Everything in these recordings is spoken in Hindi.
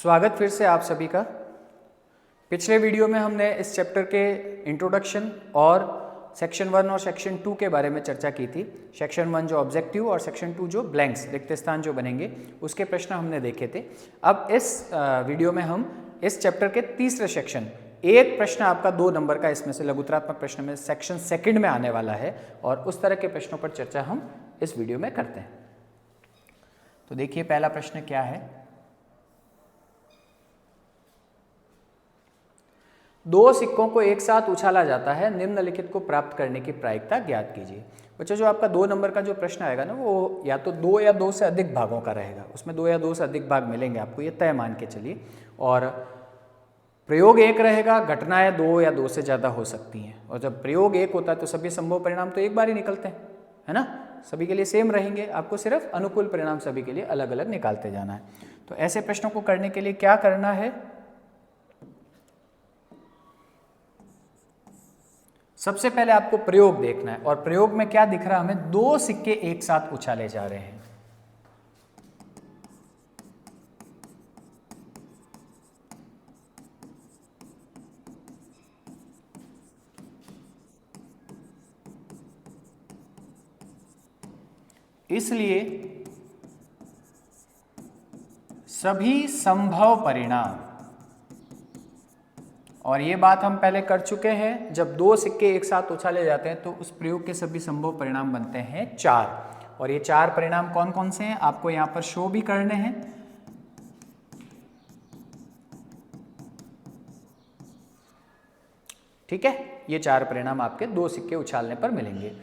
स्वागत फिर से आप सभी का। पिछले वीडियो में हमने इस चैप्टर के इंट्रोडक्शन और सेक्शन 1 और सेक्शन 2 के बारे में चर्चा की थी। सेक्शन 1 जो ऑब्जेक्टिव और सेक्शन 2 जो ब्लैंक्स रिक्त स्थान जो बनेंगे उसके प्रश्न हमने देखे थे। अब इस वीडियो में हम इस चैप्टर के तीसरे सेक्शन, एक प्रश्न आपका 2 नंबर का इसमें से लघुत्रात्मक प्रश्न में सेक्शन 2 में आने वाला है और उस तरह के प्रश्नों पर चर्चा हम इस वीडियो में करते हैं। तो देखिए पहला प्रश्न क्या है। दो सिक्कों को एक साथ उछाला जाता है, निम्नलिखित को प्राप्त करने की प्रायिकता ज्ञात कीजिए। बच्चों जो आपका 2 नंबर का जो प्रश्न आएगा ना वो या तो 2 या 2 से अधिक भागों का रहेगा, उसमें 2 या 2 से अधिक भाग मिलेंगे आपको, ये तय मान के चलिए। और प्रयोग एक रहेगा, घटनाएं 2 या 2 से ज़्यादा हो सकती हैं। और जब प्रयोग एक होता है तो सभी संभव परिणाम तो एक बार ही निकलते हैं, है ना, सभी के लिए सेम रहेंगे, आपको सिर्फ अनुकूल परिणाम सभी के लिए अलग अलग निकालते जाना है। तो ऐसे प्रश्नों को करने के लिए क्या करना है, सबसे पहले आपको प्रयोग देखना है। और प्रयोग में क्या दिख रहा है हमें, 2 सिक्के एक साथ उछाले जा रहे हैं। इसलिए सभी संभव परिणाम, और ये बात हम पहले कर चुके हैं, जब 2 सिक्के एक साथ उछाले जाते हैं तो उस प्रयोग के सभी संभव परिणाम बनते हैं 4। और ये 4 परिणाम कौन कौन से हैं आपको यहां पर शो भी करने हैं। ठीक है, ये 4 परिणाम आपके 2 सिक्के उछालने पर मिलेंगे।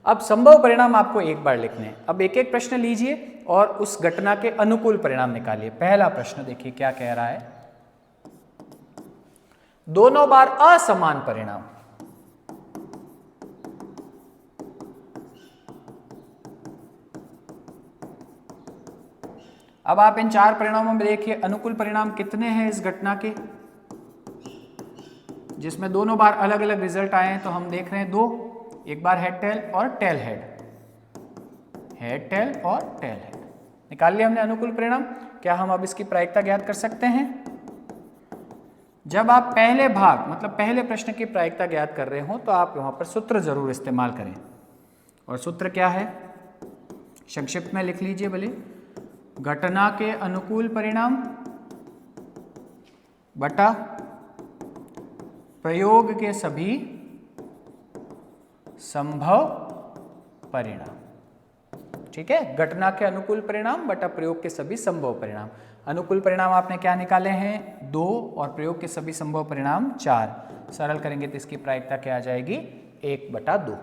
अब संभव परिणाम आपको एक बार लिखने हैं। अब एक एक प्रश्न लीजिए और उस घटना के अनुकूल परिणाम निकालिए। पहला प्रश्न देखिए क्या कह रहा है, दोनों बार असमान परिणाम। अब आप इन 4 परिणामों में देखिए अनुकूल परिणाम कितने हैं इस घटना के, जिसमें दोनों बार अलग अलग रिजल्ट आए हैं। तो हम देख रहे हैं 2, एक बार हेड टेल और टेल हेड, हेड टेल और टेल हेड। निकाल लिया हमने अनुकूल परिणाम। क्या हम अब इसकी प्रायिकता ज्ञात कर सकते हैं। जब आप पहले भाग मतलब पहले प्रश्न की प्रायिकता ज्ञात कर रहे हो तो आप वहां पर सूत्र जरूर इस्तेमाल करें। और सूत्र क्या है, संक्षिप्त में लिख लीजिए भले, घटना के अनुकूल परिणाम बटा प्रयोग के सभी संभव परिणाम। ठीक है, घटना के अनुकूल परिणाम बटा प्रयोग के सभी संभव परिणाम। अनुकूल परिणाम आपने क्या निकाले हैं 2 और प्रयोग के सभी संभव परिणाम 4। सरल करेंगे तो इसकी प्रायिकता क्या आ जाएगी 1/2।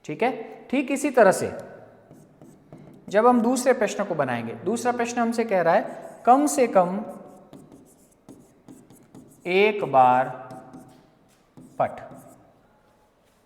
ठीक है, ठीक इसी तरह से जब हम दूसरे प्रश्न को बनाएंगे, दूसरा प्रश्न हमसे कह रहा है कम से कम एक बार पट।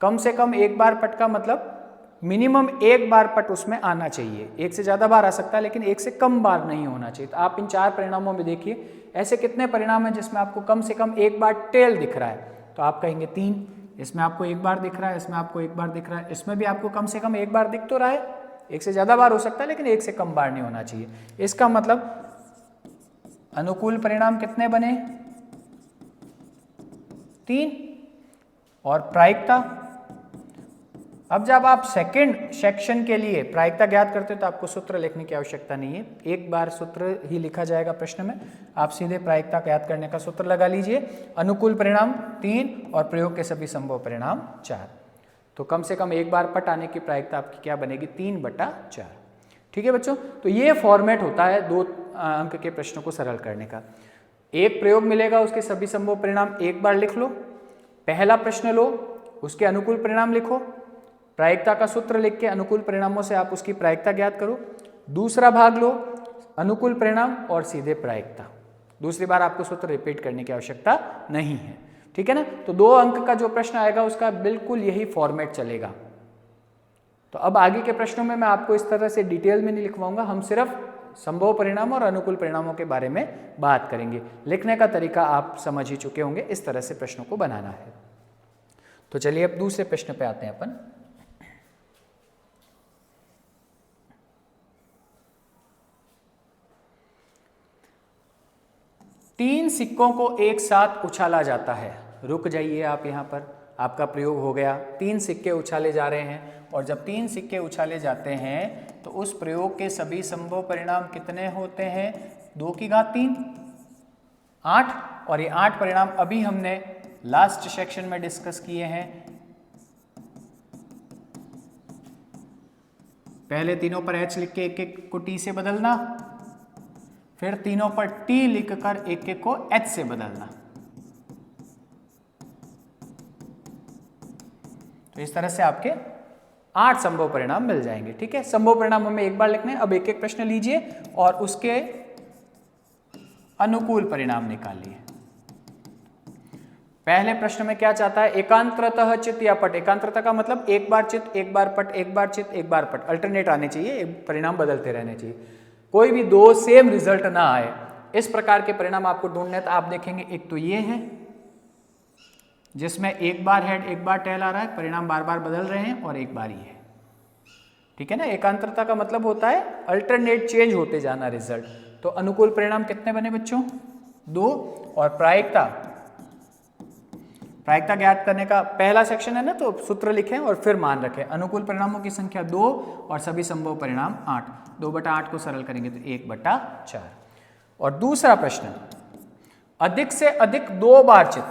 कम से कम एक बार पट का मतलब मिनिमम एक बार पट उसमें आना चाहिए। एक से ज्यादा बार आ सकता है लेकिन एक से कम बार नहीं होना चाहिए। तो आप इन 4 परिणामों में देखिए ऐसे कितने परिणाम हैं जिसमें आपको कम से कम एक बार टेल दिख रहा है, तो आप कहेंगे 3। इसमें आपको एक बार दिख रहा है, इसमें आपको एक बार दिख रहा है, इसमें भी आपको कम से कम एक बार दिख तो रहा है। एक से ज्यादा बार हो सकता है लेकिन एक से कम बार नहीं होना चाहिए। इसका मतलब अनुकूल परिणाम कितने बने 3। और प्रायिकता, अब जब आप सेकंड सेक्शन के लिए प्रायिकता ज्ञात करते हो तो आपको सूत्र लिखने की आवश्यकता नहीं है, एक बार सूत्र ही लिखा जाएगा प्रश्न में। आप सीधे प्रायिकता ज्ञात करने का सूत्र लगा लीजिए, अनुकूल परिणाम 3 और प्रयोग के सभी संभव परिणाम 4। तो कम से कम एक बार पट आने की प्रायिकता आपकी क्या बनेगी 3/4। ठीक है बच्चों, तो ये फॉर्मेट होता है 2 अंक के प्रश्नों को सरल करने का। एक प्रयोग मिलेगा, उसके सभी संभव परिणाम एक बार लिख लो, पहला प्रश्न लो, उसके अनुकूल परिणाम लिखो, प्रायिकता का सूत्र लिख के अनुकूल परिणामों से आप उसकी प्रायिकता ज्ञात करो, दूसरा भाग लो, अनुकूल परिणाम और सीधे प्रायिकता। दूसरी बार आपको सूत्र रिपीट करने की आवश्यकता नहीं है। ठीक है ना, तो 2 अंक का जो प्रश्न आएगा उसका बिल्कुल यही फॉर्मेट चलेगा। तो अब आगे के प्रश्नों में मैं आपको इस तरह से डिटेल में नहीं लिखवाऊंगा, हम सिर्फ संभव परिणाम और अनुकूल परिणामों के बारे में बात करेंगे। लिखने का तरीका आप समझ ही चुके होंगे, इस तरह से प्रश्नों को बनाना है। तो चलिए अब दूसरे प्रश्न पे आते हैं अपन। 3 सिक्कों को एक साथ उछाला जाता है। रुक जाइए आप यहाँ पर, आपका प्रयोग हो गया। 3 सिक्के उछाले जा रहे हैं और जब 3 सिक्के उछाले जाते हैं तो उस प्रयोग के सभी संभव परिणाम कितने होते हैं? 2 की घात 3, 8। और ये 8 परिणाम अभी हमने लास्ट सेक्शन में डिस्कस किए हैं। पहले तीनों पर h लिख के एक एक को t से बदलना, फिर तीनों पर t लिखकर एक एक को h से बदलना। तो इस तरह से आपके 8 संभव परिणाम मिल जाएंगे। ठीक है, संभव परिणाम हमें एक बार लिखने हैं। अब एक एक प्रश्न लीजिए और उसके अनुकूल परिणाम निकालिए। पहले प्रश्न में क्या चाहता है? एकांतरतः चित या पट। एकांतरता का मतलब एक बार चित, एक बार पट, एक बार चित, एक बार पट, अल्टरनेट आने चाहिए, परिणाम बदलते रहने चाहिए, कोई भी 2 सेम रिजल्ट ना आए। इस प्रकार के परिणाम आपको ढूंढने, तो आप देखेंगे एक तो ये है जिसमें एक बार हेड एक बार टेल आ रहा है, परिणाम बार बार बदल रहे हैं, और एक बार ये है। ठीक है ना, एकांतरता का मतलब होता है अल्टरनेट चेंज होते जाना रिजल्ट। तो अनुकूल परिणाम कितने बने बच्चों? 2। और प्रायिकता ज्ञात करने का पहला सेक्शन है ना, तो सूत्र लिखें और फिर मान रखें। अनुकूल परिणामों की संख्या 2 और सभी संभव परिणाम 8। 2/8 को सरल करेंगे तो 1/4। और दूसरा प्रश्न, अधिक से अधिक 2 बार चित।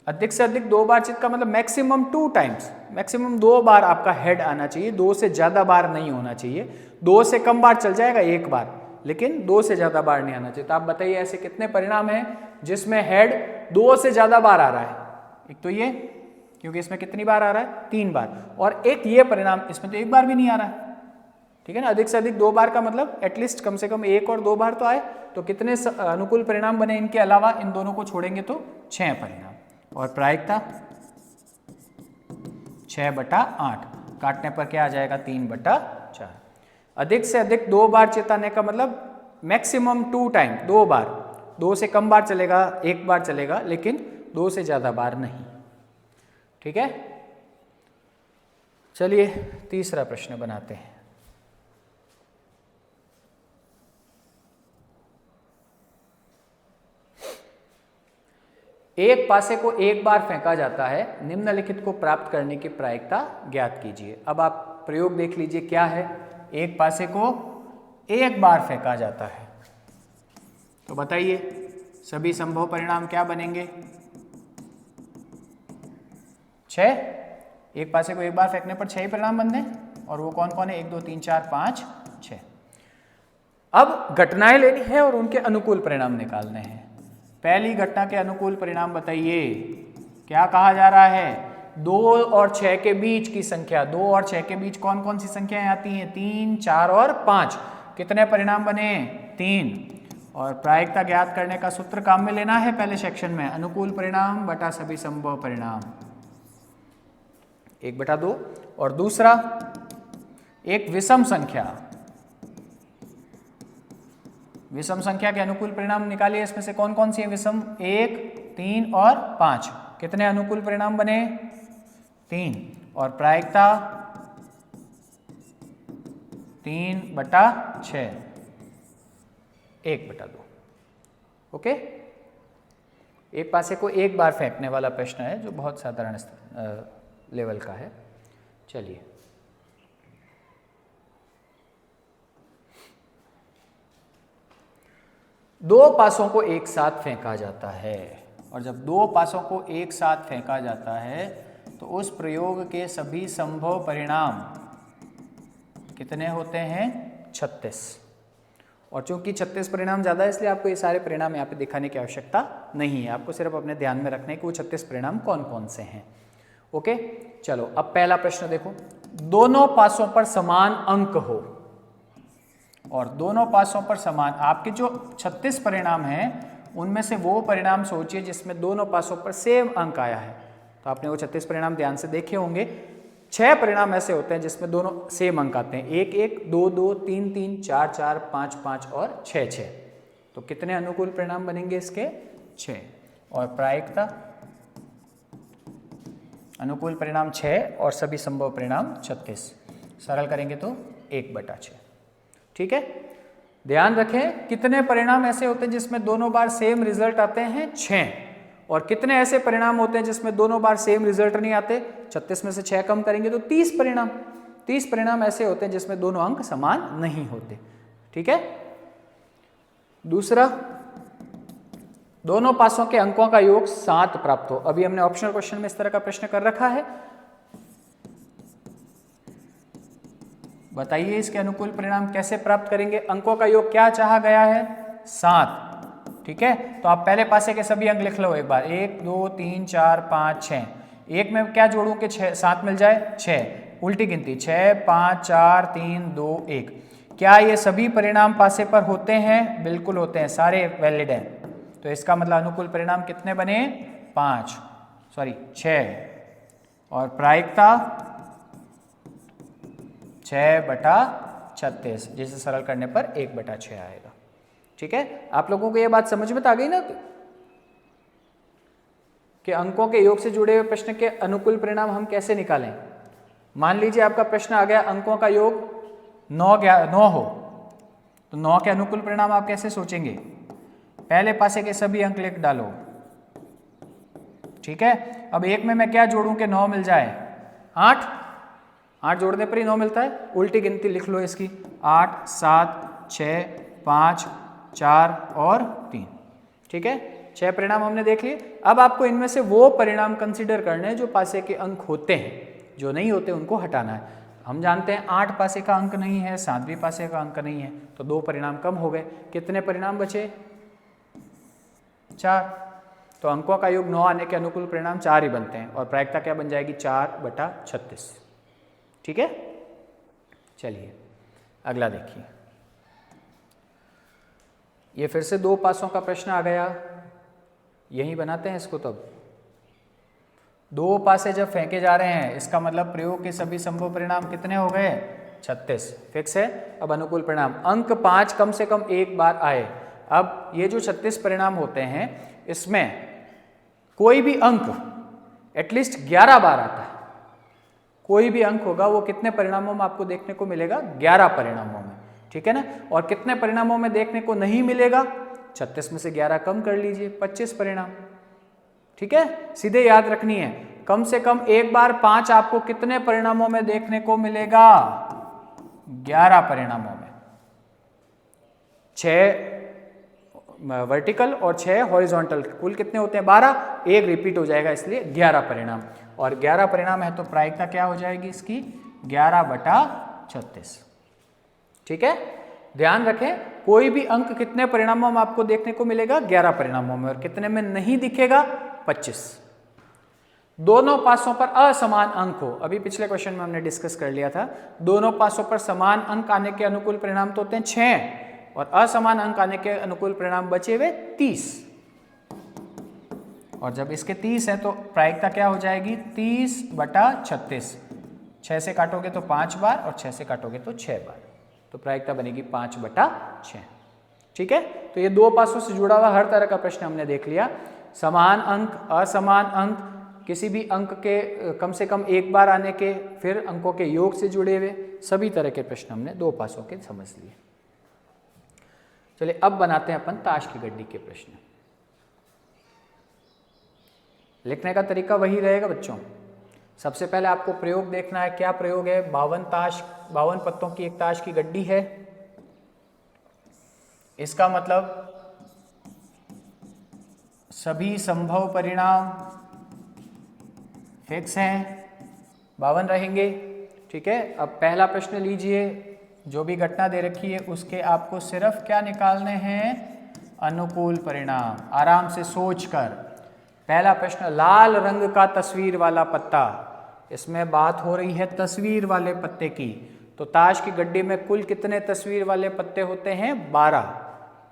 अधिक से अधिक 2 बार चित का मतलब मैक्सिमम 2 टाइम्स, मैक्सिमम 2 बार आपका हेड आना चाहिए, 2 से ज्यादा बार नहीं होना चाहिए। 2 से कम बार चल जाएगा, 1 बार, लेकिन 2 से ज्यादा बार नहीं आना चाहिए। तो आप बताइए ऐसे कितने परिणाम हैं जिसमें हेड 2 से ज्यादा बार आ रहा है? एक तो ये, क्योंकि इसमें कितनी बार आ रहा है? 3 बार। और एक ये परिणाम, इसमें तो 1 बार भी नहीं आ रहा है। ठीक है ना, अधिक से अधिक 2 बार का मतलब एटलीस्ट कम से कम 1 और 2 बार तो आए। तो कितने अनुकूल परिणाम बने इनके अलावा? इन दोनों को छोड़ेंगे तो 6 परिणाम। और प्रायिकता 6/8, काटने पर क्या आ जाएगा? 3/4। अधिक से अधिक 2 बार चेताने का मतलब मैक्सिमम 2 टाइम, 2 बार। 2 से कम बार चलेगा, 1 बार चलेगा, लेकिन 2 से ज्यादा बार नहीं। ठीक है, चलिए तीसरा प्रश्न बनाते हैं। एक पासे को एक बार फेंका जाता है, निम्नलिखित को प्राप्त करने की प्रायिकता ज्ञात कीजिए। अब आप प्रयोग देख लीजिए क्या है। एक पासे को एक बार फेंका जाता है, तो बताइए सभी संभव परिणाम क्या बनेंगे? 6। एक पासे को एक बार फेंकने पर 6 ही परिणाम बनते हैं, और वो कौन कौन है? 1 2 3 4 5 6। अब घटनाएं लेनी है और उनके अनुकूल परिणाम निकालने हैं। पहली घटना के अनुकूल परिणाम बताइए। क्या कहा जा रहा है? 2 और 6 के बीच की संख्या, 2 और 6 के बीच कौन कौन सी संख्याएं आती हैं? 3, 4 और 5। कितने परिणाम बने? 3। और प्रायिकता ज्ञात करने का सूत्र काम में लेना है पहले सेक्शन में, अनुकूल परिणाम बटा सभी संभव परिणाम, 1/2। और दूसरा, एक विषम संख्या, विषम संख्या के अनुकूल परिणाम निकालिए। इसमें से कौन कौन सी है विषम? 1, 3 और 5। कितने अनुकूल परिणाम बने? 3। और प्रायिकता 3/6, 1/2। ओके, एक पासे को एक बार फेंकने वाला प्रश्न है जो बहुत साधारण लेवल का है। चलिए, दो पासों को एक साथ फेंका जाता है, और जब 2 पासों को एक साथ फेंका जाता है तो उस प्रयोग के सभी संभव परिणाम कितने होते हैं? 36। और चूंकि 36 परिणाम ज़्यादा है, इसलिए आपको ये सारे परिणाम यहाँ पे दिखाने की आवश्यकता नहीं है। आपको सिर्फ अपने ध्यान में रखना है कि वो 36 परिणाम कौन कौन से हैं। ओके, चलो अब पहला प्रश्न देखो। दोनों पासों पर समान अंक हो, और दोनों पासों पर समान, आपके जो 36 परिणाम हैं उनमें से वो परिणाम सोचिए जिसमें दोनों पासों पर सेम अंक आया है। तो आपने वो 36 परिणाम ध्यान से देखे होंगे। 6 परिणाम ऐसे होते हैं जिसमें दोनों सेम अंक आते हैं, 1 1 2 2 3 3 4 4 5 5 और 6 6। तो कितने अनुकूल परिणाम बनेंगे इसके? 6। और प्रायिकता, अनुकूल परिणाम 6 और सभी संभव परिणाम 36, सरल करेंगे तो 1/6। ठीक है, ध्यान रखें कितने परिणाम ऐसे होते हैं जिसमें दोनों बार सेम रिजल्ट आते हैं 6, और कितने ऐसे परिणाम होते हैं जिसमें दोनों बार सेम रिजल्ट नहीं आते। 36 में से 6 कम करेंगे तो 30 परिणाम। 30 परिणाम ऐसे होते हैं जिसमें दोनों अंक समान नहीं होते। ठीक है, दूसरा, दोनों पासों के अंकों का योग 7 प्राप्त हो। अभी हमने ऑप्शनल क्वेश्चन में इस तरह का प्रश्न कर रखा है, बताइए इसके अनुकूल परिणाम कैसे प्राप्त करेंगे। अंकों का योग क्या चाहा गया है, 7। ठीक है, तो आप पहले पासे के सभी अंक लिख लो एक बार, 1 2 3 4 5 6। एक में क्या जोड़ूं कि 7 मिल जाए, 6। उल्टी गिनती 6 5 4 3 2 1। क्या ये सभी परिणाम पासे पर होते हैं, बिल्कुल होते हैं, सारे वैलिड हैं। तो इसका मतलब अनुकूल परिणाम कितने बने, 6, और प्रायिकता 6/36, जिसे सरल करने पर 1/6 आएगा। ठीक है, आप लोगों को यह बात समझ में तो आ गई ना कि अंकों के योग से जुड़े हुए प्रश्न के अनुकूल परिणाम हम कैसे निकालें। मान लीजिए आपका प्रश्न आ गया अंकों का योग 9 हो, तो 9 के अनुकूल परिणाम आप कैसे सोचेंगे, पहले पासे के सभी अंक लिख डालो। ठीक है, अब एक में मैं क्या जोड़ूं कि 9 मिल जाए, 8 जोड़ने पर ही 9 मिलता है। उल्टी गिनती लिख लो इसकी, 8 7 6 5 4 और 3। ठीक है, 6 परिणाम हमने देख लिए। अब आपको इनमें से वो परिणाम कंसीडर करने हैं जो पासे के अंक होते हैं, जो नहीं होते उनको हटाना है। हम जानते हैं 8 पासे का अंक नहीं है, 7 भी पासे का अंक नहीं है, तो 2 परिणाम कम हो गए। कितने परिणाम बचे, 4। तो अंकों का योग 9 आने के अनुकूल परिणाम 4 ही बनते हैं, और प्रायिकता क्या बन जाएगी, 4/36। ठीक है, चलिए अगला देखिए। ये फिर से 2 पासों का प्रश्न आ गया, यही बनाते हैं इसको। तब 2 पासे जब फेंके जा रहे हैं, इसका मतलब प्रयोग के सभी संभव परिणाम कितने हो गए, 36। फिक्स है। अब अनुकूल परिणाम, अंक 5 कम से कम एक बार आए। अब ये जो 36 परिणाम होते हैं, इसमें कोई भी अंक एटलीस्ट 11 बार आता है। कोई भी अंक होगा वो कितने परिणामों में आपको देखने को मिलेगा, 11 परिणामों में। ठीक है ना, और कितने परिणामों में देखने को नहीं मिलेगा, 36 में से 11 कम कर लीजिए, 25 परिणाम। ठीक है, सीधे याद रखनी है, कम से कम एक बार 5 आपको कितने परिणामों में देखने को मिलेगा, 11 परिणामों में। 6 वर्टिकल और 6 हॉरिजॉन्टल, कुल कितने होते हैं, 12। एक रिपीट हो जाएगा, इसलिए 11 परिणाम। और 11 परिणाम है तो प्रायिकता क्या हो जाएगी इसकी, 11/36। ठीक है, ध्यान रखें कोई भी अंक कितने परिणामों में आपको देखने को मिलेगा, 11 परिणामों में, और कितने में नहीं दिखेगा, 25। दोनों पासों पर असमान अंक हो, अभी पिछले क्वेश्चन में हमने डिस्कस कर लिया था, दोनों पासों पर समान अंक आने के अनुकूल परिणाम तो होते हैं 6, और असमान अंक आने के अनुकूल परिणाम बचे हुए 30। और जब इसके 30 है तो प्रायिकता क्या हो जाएगी, 30/36। 6 से काटोगे तो 5 बार, और 6 से काटोगे तो 6 बार, तो प्रायिकता बनेगी 5/6। ठीक है, तो ये 2 पासों से जुड़ा हुआ हर तरह का प्रश्न हमने देख लिया। समान अंक, असमान अंक, किसी भी अंक के कम से कम एक बार आने के, फिर अंकों के योग से जुड़े हुए सभी तरह के प्रश्न हमने 2 पासों के समझ लिए। चलिए अब बनाते हैं अपन ताश की गड्डी के प्रश्न। लिखने का तरीका वही रहेगा बच्चों। सबसे पहले आपको प्रयोग देखना है, क्या प्रयोग है, 52 पत्तों की एक ताश की गड्डी है। इसका मतलब सभी संभव परिणाम फिक्स हैं, 52 रहेंगे। ठीक है, अब पहला प्रश्न लीजिए, जो भी घटना दे रखी है उसके आपको सिर्फ क्या निकालने हैं, अनुकूल परिणाम। आराम से सोचकर। पहला प्रश्न, लाल रंग का तस्वीर वाला पत्ता, इसमें बात हो रही है तस्वीर वाले पत्ते की। तो ताश की गड्डी में कुल कितने तस्वीर वाले पत्ते होते हैं, 12।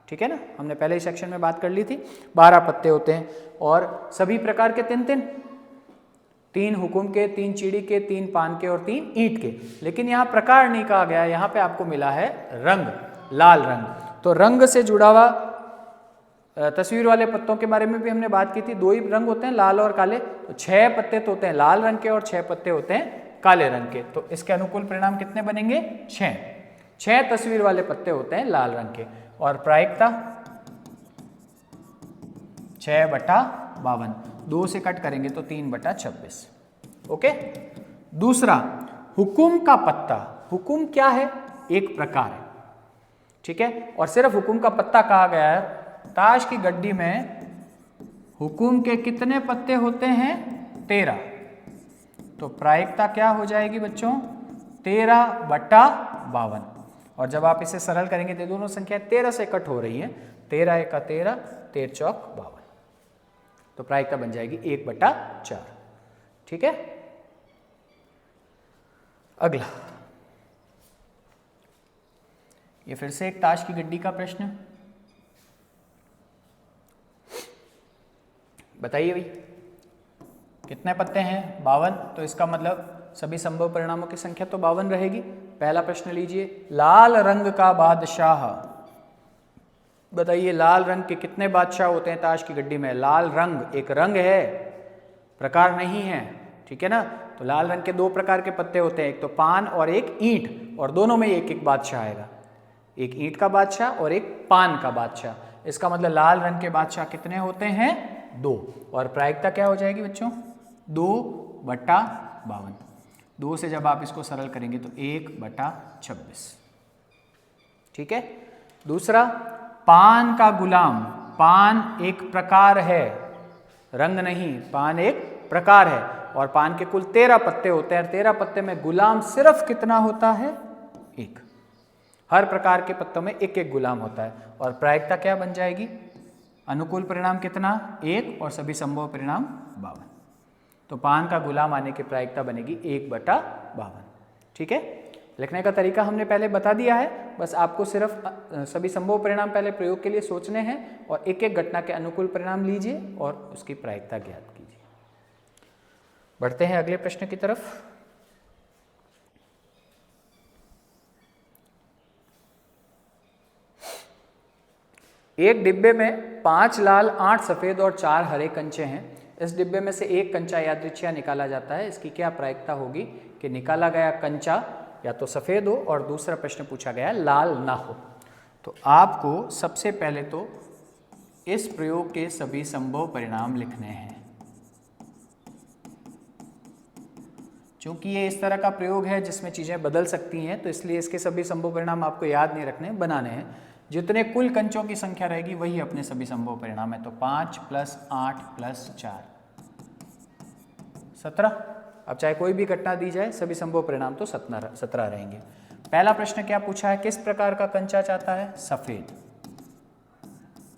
ठीक है ना, हमने पहले ही सेक्शन में बात कर ली थी, 12 पत्ते होते हैं, और सभी प्रकार के 3 3 हुकुम के, 3 चीड़ी के, 3 पान के और 3 ईंट के। लेकिन यहाँ प्रकार नहीं कहा गया, यहाँ पे आपको मिला है रंग, लाल रंग। तो रंग से जुड़ा हुआ तस्वीर वाले पत्तों के बारे में भी हमने बात की थी। 2 ही रंग होते हैं, लाल और काले। तो 6 पत्ते तो होते हैं लाल रंग के और 6 पत्ते होते हैं काले रंग के। तो इसके अनुकूल परिणाम कितने बनेंगे, 6। 6 तस्वीर वाले पत्ते होते हैं लाल रंग के। और प्रायिकता 6/52, 2 से कट करेंगे तो 3/26। ओके। दूसरा, हुकुम का पत्ता। हुकुम क्या है? एक प्रकार है, ठीक है। और सिर्फ हुकुम का पत्ता कहा गया है। ताश की गड्डी में हुकुम के कितने पत्ते होते हैं? 13। तो प्रायिकता क्या हो जाएगी बच्चों? 13/52। और जब आप इसे सरल करेंगे तो दोनों संख्या 13 से कट हो रही है, 13 × 13, 13 चौक 52। तो प्रायिकता बन जाएगी 1/4। ठीक है। अगला, ये फिर से एक ताश की गड्डी का प्रश्न। बताइए भाई, कितने पत्ते हैं? 52। तो इसका मतलब सभी संभव परिणामों की संख्या तो 52 रहेगी। पहला प्रश्न लीजिए, लाल रंग का बादशाह। बताइए, लाल रंग के कितने बादशाह होते हैं ताश की गड्डी में? लाल रंग एक रंग है, प्रकार नहीं है, ठीक है ना। तो लाल रंग के 2 प्रकार के पत्ते होते हैं, एक तो पान और एक ईंट, और दोनों में एक एक बादशाह आएगा, एक ईंट का बादशाह और एक पान का बादशाह। इसका मतलब लाल रंग के बादशाह कितने होते हैं? 2। और प्रायिकता क्या हो जाएगी बच्चों? 2/52। 2 से जब आप इसको सरल करेंगे तो 1/26। ठीक है। दूसरा, पान का गुलाम। पान एक प्रकार है, रंग नहीं, पान एक प्रकार है। और पान के कुल 13 पत्ते होते हैं। 13 पत्ते में गुलाम सिर्फ कितना होता है? 1। हर प्रकार के पत्तों में एक एक गुलाम होता है। और प्रायिकता क्या बन जाएगी? अनुकूल परिणाम कितना? 1, और सभी संभव परिणाम 52। तो पान का गुलाम आने की प्रायिकता बनेगी 1/52। ठीक है। लिखने का तरीका हमने पहले बता दिया है, बस आपको सिर्फ सभी संभव परिणाम पहले प्रयोग के लिए सोचने हैं और एक एक घटना के अनुकूल परिणाम लीजिए और उसकी प्रायिकता ज्ञात कीजिए। बढ़ते हैं अगले प्रश्न की तरफ। एक डिब्बे में 5 लाल, 8 सफेद और 4 हरे कंचे हैं। इस डिब्बे में से एक कंचा यादृच्छिक निकाला जाता है। इसकी क्या प्रायिकता होगी कि निकाला गया कंचा या तो सफेद हो और दूसरा प्रश्न पूछा गया लाल ना हो। तो आपको सबसे पहले तो इस प्रयोग के सभी संभव परिणाम लिखने हैं। क्योंकि ये इस तरह का प्रयोग है जिसमें चीज़ें बदल सकती हैं, तो इसलिए इसके सभी संभव परिणाम आपको याद नहीं रखने, बनाने हैं। जितने कुल कंचों की संख्या रहेगी वही अपने सभी संभव परिणाम है। तो 5 + 8 + 4 17। अब चाहे कोई भी घटना दी जाए, सभी संभव परिणाम तो 17 रहेंगे। पहला प्रश्न क्या पूछा है? किस प्रकार का कंचा चाहता है? सफेद।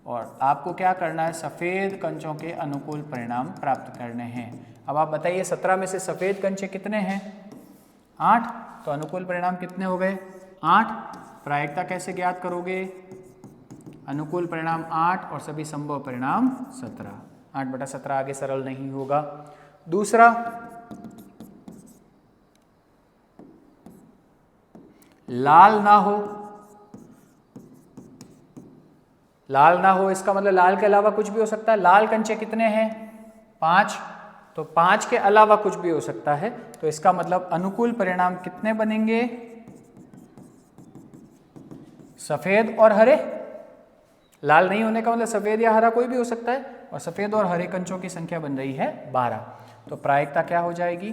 और आपको क्या करना है? सफेद कंचों के अनुकूल परिणाम प्राप्त करने हैं। अब आप बताइए 17 में से सफेद कंचे कितने हैं? 8। तो अनुकूल परिणाम कितने हो गए? 8। प्रायिकता कैसे ज्ञात करोगे? अनुकूल परिणाम 8 और सभी संभव परिणाम 17। 8/17 आगे सरल नहीं होगा। दूसरा, लाल ना हो। लाल ना हो इसका मतलब लाल के अलावा कुछ भी हो सकता है। लाल कंचे कितने हैं? 5। तो 5 के अलावा कुछ भी हो सकता है। तो इसका मतलब अनुकूल परिणाम कितने बनेंगे? सफेद और हरे। लाल नहीं होने का मतलब सफेद या हरा कोई भी हो सकता है, और सफेद और हरे कंचों की संख्या बन रही है 12। तो प्रायिकता क्या हो जाएगी?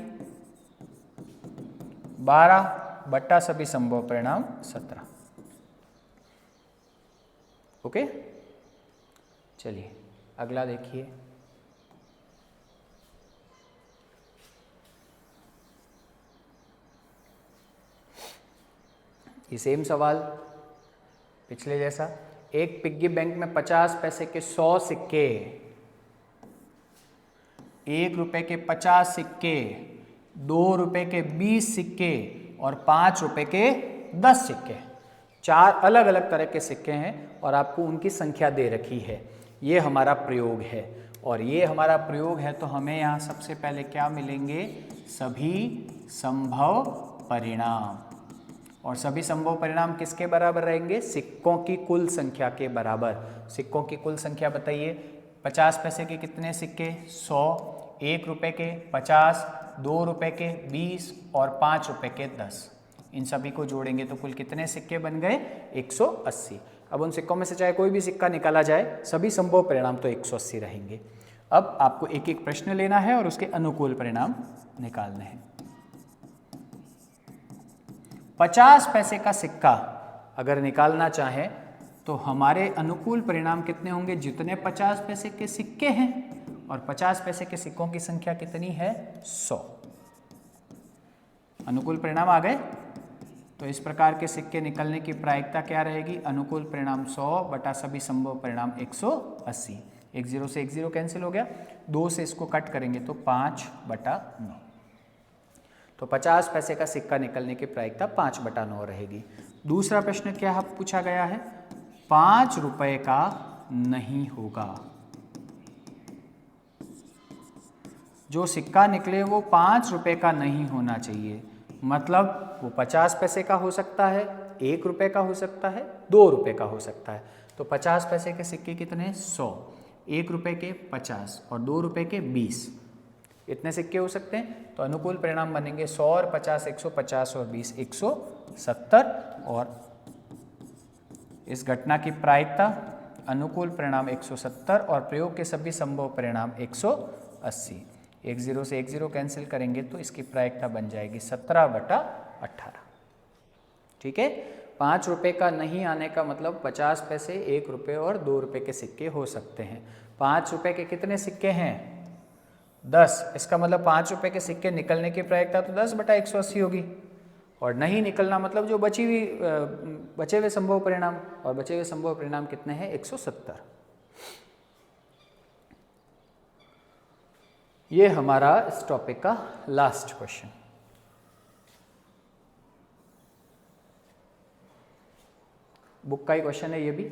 12 / सभी संभव परिणाम 17। ओके, चलिए अगला देखिए। ये सेम सवाल पिछले जैसा। एक पिग्गी बैंक में 50 पैसे के 100 सिक्के, 1 रुपए के 50 सिक्के, 2 रुपए के 20 सिक्के और 5 रुपए के 10 सिक्के। 4 अलग अलग तरह के सिक्के हैं और आपको उनकी संख्या दे रखी है। ये हमारा प्रयोग है, और ये हमारा प्रयोग है तो हमें यहाँ सबसे पहले क्या मिलेंगे? सभी संभव परिणाम। और सभी संभव परिणाम किसके बराबर रहेंगे? सिक्कों की कुल संख्या के बराबर। सिक्कों की कुल संख्या बताइए। 50 पैसे के कितने सिक्के? 100। 1 रुपए के 50, 2 रुपए के 20 और 5 रुपए के 10। इन सभी को जोड़ेंगे तो कुल कितने सिक्के बन गए? 180। अब उन सिक्कों में से चाहे कोई भी सिक्का निकाला जाए, सभी संभव परिणाम तो 180 रहेंगे। अब आपको एक एक प्रश्न लेना है और उसके अनुकूल परिणाम निकालने हैं। 50 पैसे का सिक्का अगर निकालना चाहें तो हमारे अनुकूल परिणाम कितने होंगे? जितने 50 पैसे के सिक्के हैं, और 50 पैसे के सिक्कों की संख्या कितनी है? 100। अनुकूल परिणाम आ गए। तो इस प्रकार के सिक्के निकलने की प्रायिकता क्या रहेगी? अनुकूल परिणाम 100 बटा सभी संभव परिणाम 180। एक 0 से एक 0 कैंसिल हो गया, 2 से इसको कट करेंगे तो 5/9। तो 50 पैसे का सिक्का निकलने की प्रायिकता 5/9 रहेगी। दूसरा प्रश्न क्या पूछा गया है? 5 रुपए का नहीं होगा। जो सिक्का निकले वो 5 रुपए का नहीं होना चाहिए, मतलब वो 50 पैसे का हो सकता है, 1 रुपए का हो सकता है, 2 रुपए का हो सकता है। तो 50 पैसे के सिक्के कितने? 100, 1 रुपए के 50 और 2 रुपए के 20, इतने सिक्के हो सकते हैं। तो अनुकूल परिणाम बनेंगे 100 और 50, 150 और 20, 170। और इस घटना की प्रायिकता अनुकूल परिणाम 170 और प्रयोग के सभी संभव परिणाम 180। एक 0 से एक 0 कैंसिल करेंगे तो इसकी प्रायिकता बन जाएगी 17/18। ठीक है, 5 रुपए का नहीं आने का मतलब 50 पैसे, 1 रुपए और 2 रुपए के सिक्के हो सकते हैं। 5 रुपए के कितने सिक्के हैं? 10। इसका मतलब 5 रुपए के सिक्के निकलने की प्रायिकता तो 10/180 होगी, और नहीं निकलना मतलब जो बचे हुए संभव परिणाम, और बचे हुए संभव परिणाम कितने हैं? 170। ये हमारा इस टॉपिक का लास्ट क्वेश्चन। बुक का ही क्वेश्चन है ये भी।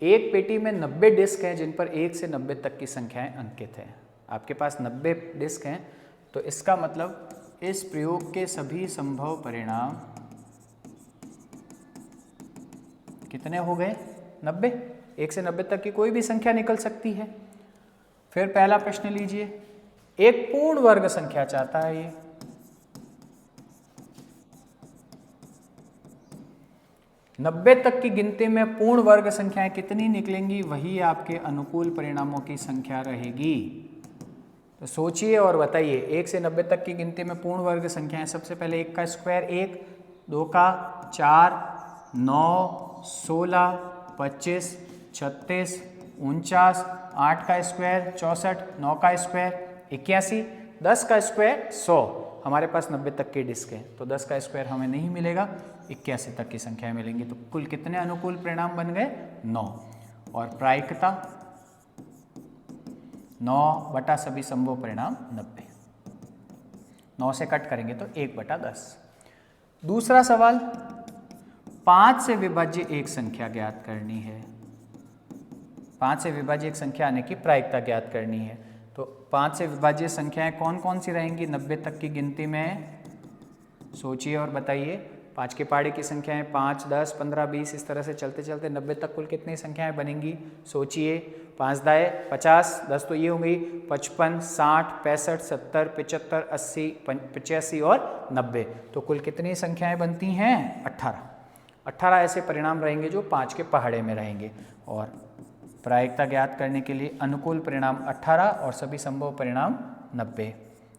एक पेटी में 90 डिस्क हैं जिन पर 1 से 90 तक की संख्याएं अंकित हैं। आपके पास 90 डिस्क हैं, तो इसका मतलब इस प्रयोग के सभी संभव परिणाम कितने हो गए? 90। 1 से 90 तक की कोई भी संख्या निकल सकती है। फिर पहला प्रश्न लीजिए, एक पूर्ण वर्ग संख्या चाहता है ये। नब्बे तक की गिनती में पूर्ण वर्ग संख्याएं कितनी निकलेंगी? वही आपके अनुकूल परिणामों की संख्या रहेगी। तो सोचिए और बताइए, 1 से 90 तक की गिनती में पूर्ण वर्ग संख्याएं, सबसे पहले 1 का स्क्वायर 1, 2 का 4, 9, 16, 25, 36, 49, 8 का स्क्वायर 64, 9 का स्क्वायर 81, 10 का स्क्वायर 100। हमारे पास 90 तक की डिस्क है, तो 10 का स्क्वायर हमें नहीं मिलेगा, 81 तक की संख्याएं मिलेंगी। तो कुल कितने अनुकूल परिणाम बन गए? 9। और प्रायिकता 9 बटा सभी संभव परिणाम 90। 9 से कट करेंगे तो 1/10। दूसरा सवाल, 5 से विभाज्य एक संख्या ज्ञात करनी है। 5 से विभाज्य एक संख्या आने की प्रायिकता ज्ञात करनी है। तो 5 से विभाज्य संख्याएं कौन कौन सी रहेंगी 90 तक की गिनती में? सोचिए और बताइए। 5 के पहाड़े की संख्याएं 5, 10, 15, 20, इस तरह से चलते चलते 90 तक कुल कितनी संख्याएं बनेंगी? सोचिए। 5 दाए 50, 10 तो ये होंगी 55, 60, 65, 70, 75, 80, 85 और 90। तो कुल कितनी संख्याएं बनती हैं? 18। 18 ऐसे परिणाम रहेंगे जो 5 के पहाड़े में रहेंगे। और प्रायिकता ज्ञात करने के लिए अनुकूल परिणाम 18 और सभी संभव परिणाम 90।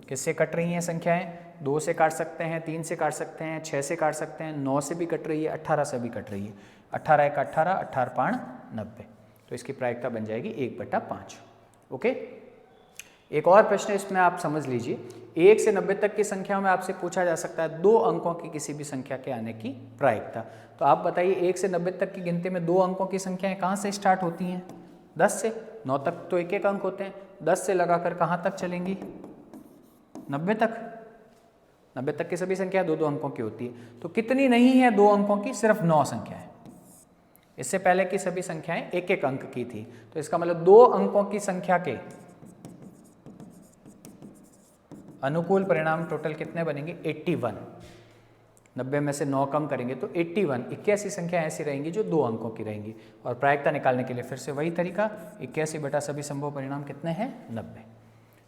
किससे कट रही हैं संख्याएं? 2 से काट सकते हैं, 3 से काट सकते हैं, 6 से काट सकते हैं, 9 से भी कट रही है, 18 से भी कट रही है। 18 एक 18, 18 5 90। तो इसकी प्रायिकता बन जाएगी 1/5। ओके। एक और प्रश्न इसमें आप समझ लीजिए। 1 से 90 तक की संख्याओं में आपसे पूछा जा सकता है 2 अंकों की किसी भी संख्या के आने की प्रायिकता। तो आप बताइए 1 से 90 तक की गिनती में 2 अंकों की संख्याएं कहाँ से स्टार्ट होती हैं? 10 से। 9 तक तो 1-1 अंक होते हैं। 10 से लगाकर कहाँ तक चलेंगी? 90 तक। 90 तक की सभी संख्या 2-2 अंकों की होती है। तो कितनी नहीं है 2 अंकों की? सिर्फ 9 संख्याएं। इससे पहले की सभी संख्याएं 1-1 अंक की थी। तो इसका मतलब 2 अंकों की संख्या के अनुकूल परिणाम टोटल कितने बनेंगे? 81। 90 में से 9 कम करेंगे तो 81। 81 संख्या ऐसी रहेंगी जो 2 अंकों की रहेंगी। और प्रायिकता निकालने के लिए फिर से वही तरीका, 81 बटा सभी संभव परिणाम कितने हैं? 90।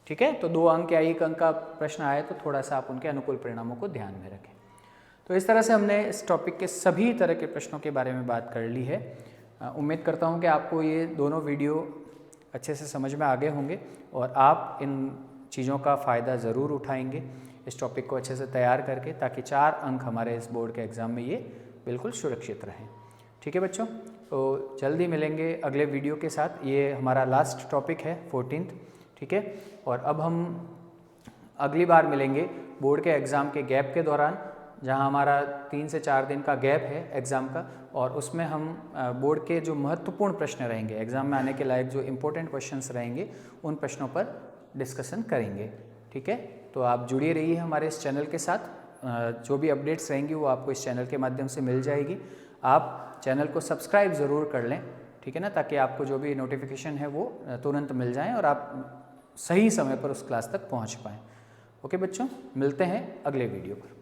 ठीक है। तो 2 अंक या 1 अंक का प्रश्न आए तो थोड़ा सा आप उनके अनुकूल परिणामों को ध्यान में रखें। तो इस तरह से हमने इस टॉपिक के सभी तरह के प्रश्नों के बारे में बात कर ली है। उम्मीद करता हूँ कि आपको ये दोनों वीडियो अच्छे से समझ में आ गए होंगे और आप इन चीज़ों का फ़ायदा ज़रूर उठाएंगे इस टॉपिक को अच्छे से तैयार करके, ताकि 4 अंक हमारे इस बोर्ड के एग्ज़ाम में ये बिल्कुल सुरक्षित रहें। ठीक है बच्चों, तो जल्दी मिलेंगे अगले वीडियो के साथ। ये हमारा लास्ट टॉपिक है 14th। ठीक है, और अब हम अगली बार मिलेंगे बोर्ड के एग्ज़ाम के गैप के दौरान, जहां हमारा 3 से 4 दिन का गैप है एग्ज़ाम का, और उसमें हम बोर्ड के जो महत्वपूर्ण प्रश्न रहेंगे, एग्ज़ाम में आने के लायक जो इम्पोर्टेंट क्वेश्चंस रहेंगे, उन प्रश्नों पर डिस्कशन करेंगे। ठीक है, तो आप जुड़े रहिए हमारे इस चैनल के साथ। जो भी अपडेट्स रहेंगी वो आपको इस चैनल के माध्यम से मिल जाएगी। आप चैनल को सब्सक्राइब ज़रूर कर लें, ठीक है ना, ताकि आपको जो भी नोटिफिकेशन है वो तुरंत मिल जाएँ और आप सही समय पर उस क्लास तक पहुँच पाएँ। ओके बच्चों, मिलते हैं अगले वीडियो पर।